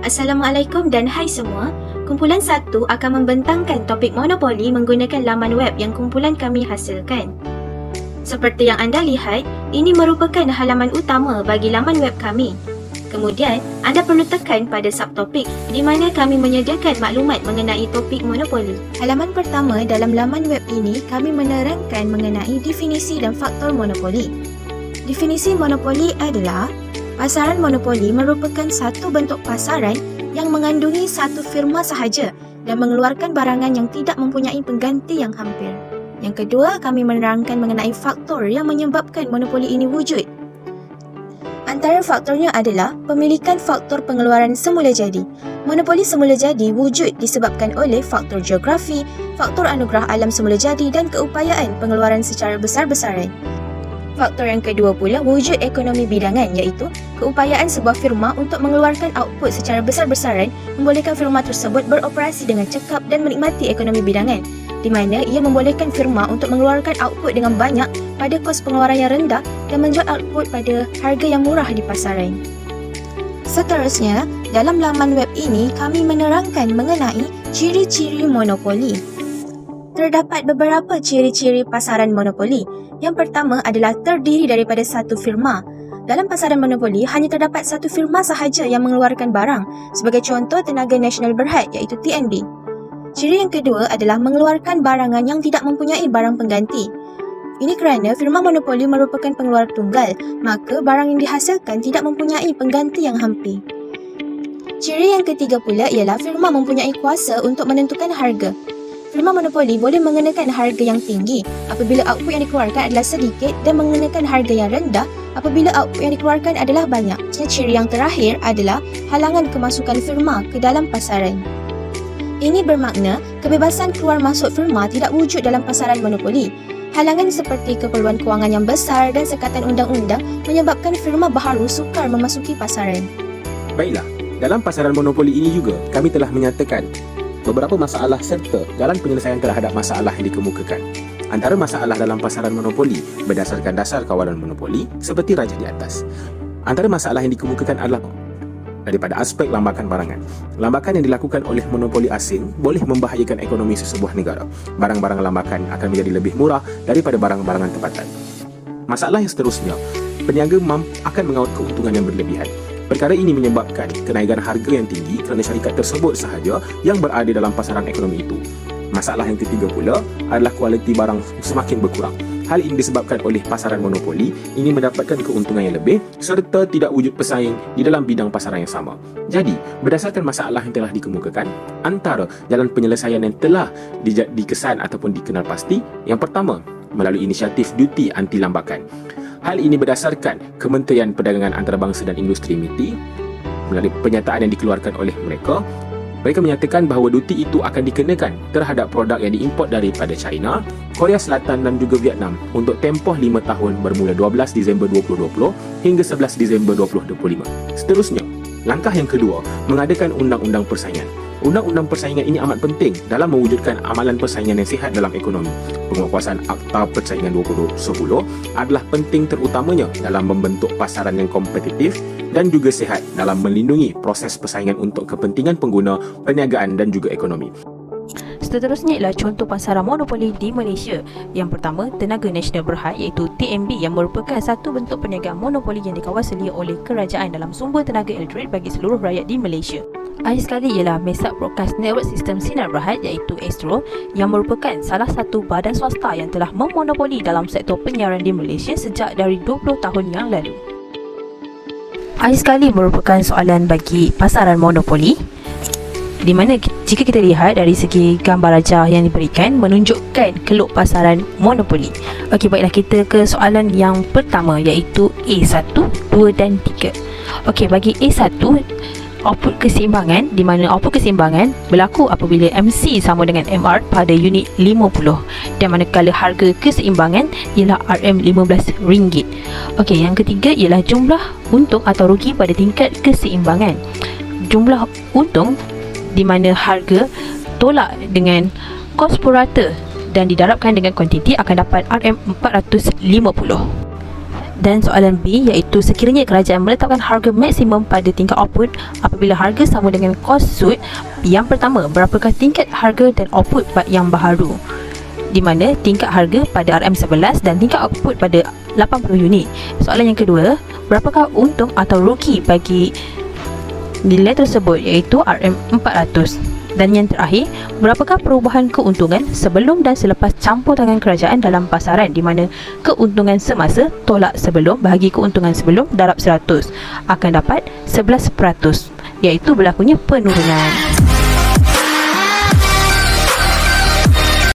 Assalamualaikum dan hai semua. Kumpulan 1 akan membentangkan topik monopoli menggunakan laman web yang kumpulan kami hasilkan. Seperti yang anda lihat, ini merupakan halaman utama bagi laman web kami. Kemudian, anda perlu tekan pada subtopik di mana kami menyediakan maklumat mengenai topik monopoli. Halaman pertama dalam laman web ini, kami menerangkan mengenai definisi dan faktor monopoli. Definisi monopoli adalah pasaran monopoli merupakan satu bentuk pasaran yang mengandungi satu firma sahaja dan mengeluarkan barangan yang tidak mempunyai pengganti yang hampir. Yang kedua, kami menerangkan mengenai faktor yang menyebabkan monopoli ini wujud. Antara faktornya adalah pemilikan faktor pengeluaran semula jadi. Monopoli semula jadi wujud disebabkan oleh faktor geografi, faktor anugerah alam semula jadi dan keupayaan pengeluaran secara besar-besaran. Faktor yang kedua pula wujud ekonomi bidangan, iaitu keupayaan sebuah firma untuk mengeluarkan output secara besar-besaran membolehkan firma tersebut beroperasi dengan cekap dan menikmati ekonomi bidangan, di mana ia membolehkan firma untuk mengeluarkan output dengan banyak pada kos pengeluaran yang rendah dan menjual output pada harga yang murah di pasaran. Seterusnya, dalam laman web ini kami menerangkan mengenai ciri-ciri monopoli. Terdapat beberapa ciri-ciri pasaran monopoli. Yang pertama adalah terdiri daripada satu firma. Dalam pasaran monopoli, hanya terdapat satu firma sahaja yang mengeluarkan barang. Sebagai contoh, Tenaga Nasional Berhad iaitu TNB. Ciri yang kedua adalah mengeluarkan barangan yang tidak mempunyai barang pengganti. Ini kerana firma monopoli merupakan pengeluar tunggal, maka barang yang dihasilkan tidak mempunyai pengganti yang hampir. Ciri yang ketiga pula ialah firma mempunyai kuasa untuk menentukan harga. Firma monopoli boleh mengenakan harga yang tinggi apabila output yang dikeluarkan adalah sedikit dan mengenakan harga yang rendah apabila output yang dikeluarkan adalah banyak. Ciri yang terakhir adalah halangan kemasukan firma ke dalam pasaran. Ini bermakna kebebasan keluar masuk firma tidak wujud dalam pasaran monopoli. Halangan seperti keperluan kewangan yang besar dan sekatan undang-undang menyebabkan firma baharu sukar memasuki pasaran. Baiklah, dalam pasaran monopoli ini juga kami telah menyatakan beberapa masalah serta jalan penyelesaian terhadap masalah yang dikemukakan. Antara masalah dalam pasaran monopoli berdasarkan dasar kawalan monopoli seperti rajah di atas. Antara masalah yang dikemukakan adalah daripada aspek lambakan barangan. Lambakan yang dilakukan oleh monopoli asing boleh membahayakan ekonomi sesebuah negara. Barang-barang lambakan akan menjadi lebih murah daripada barang-barangan tempatan. Masalah yang seterusnya, peniaga akan mengaut keuntungan yang berlebihan. Perkara ini menyebabkan kenaikan harga yang tinggi kerana syarikat tersebut sahaja yang berada dalam pasaran ekonomi itu. Masalah yang ketiga pula adalah kualiti barang semakin berkurang. Hal ini disebabkan oleh pasaran monopoli ini mendapatkan keuntungan yang lebih serta tidak wujud pesaing di dalam bidang pasaran yang sama. Jadi, berdasarkan masalah yang telah dikemukakan, antara jalan penyelesaian yang telah dikesan ataupun dikenal pasti, yang pertama, melalui inisiatif duty anti lambakan. Hal ini berdasarkan Kementerian Perdagangan Antarabangsa dan Industri MITI melalui pernyataan yang dikeluarkan oleh mereka. Mereka menyatakan bahawa duty itu akan dikenakan terhadap produk yang diimport daripada China, Korea Selatan dan juga Vietnam untuk tempoh 5 tahun bermula 12 Disember 2020 hingga 11 Disember 2025. Seterusnya, langkah yang kedua, mengadakan undang-undang persaingan. Undang-undang persaingan ini amat penting dalam mewujudkan amalan persaingan yang sihat dalam ekonomi. Penguatkuasaan Akta Persaingan 2010 adalah penting terutamanya dalam membentuk pasaran yang kompetitif dan juga sihat dalam melindungi proses persaingan untuk kepentingan pengguna, perniagaan dan juga ekonomi. Seterusnya ialah contoh pasaran monopoli di Malaysia. Yang pertama, Tenaga Nasional Berhad iaitu TNB yang merupakan satu bentuk perniagaan monopoli yang dikawal oleh kerajaan dalam sumber tenaga elektrik bagi seluruh rakyat di Malaysia. Akhir sekali ialah Mesak Broadcast Network Sistem Sinar Berhad iaitu Astro yang merupakan salah satu badan swasta yang telah memonopoli dalam sektor penyiaran di Malaysia sejak dari 20 tahun yang lalu. Akhir sekali merupakan soalan bagi pasaran monopoli, di mana jika kita lihat dari segi gambar rajah yang diberikan menunjukkan keluk pasaran monopoli. Okey, baiklah kita ke soalan yang pertama iaitu A1, 2 dan 3. Okey, bagi A1, output keseimbangan, di mana output keseimbangan berlaku apabila MC sama dengan MR pada unit 50 dan manakala harga keseimbangan ialah RM15. Okey, yang ketiga ialah jumlah untung atau rugi pada tingkat keseimbangan. Jumlah untung di mana harga tolak dengan kos purata dan didarabkan dengan kuantiti akan dapat RM450. Dan soalan B iaitu sekiranya kerajaan meletakkan harga maksimum pada tingkat output apabila harga sama dengan kos suit, yang pertama, berapakah tingkat harga dan output yang baharu? Di mana tingkat harga pada RM11 dan tingkat output pada 80 unit. Soalan yang kedua, berapakah untung atau rugi bagi nilai tersebut iaitu RM400. Dan yang terakhir, berapakah perubahan keuntungan sebelum dan selepas campur tangan kerajaan dalam pasaran, di mana keuntungan semasa tolak sebelum bahagi keuntungan sebelum darab 100 akan dapat 11%, iaitu berlakunya penurunan.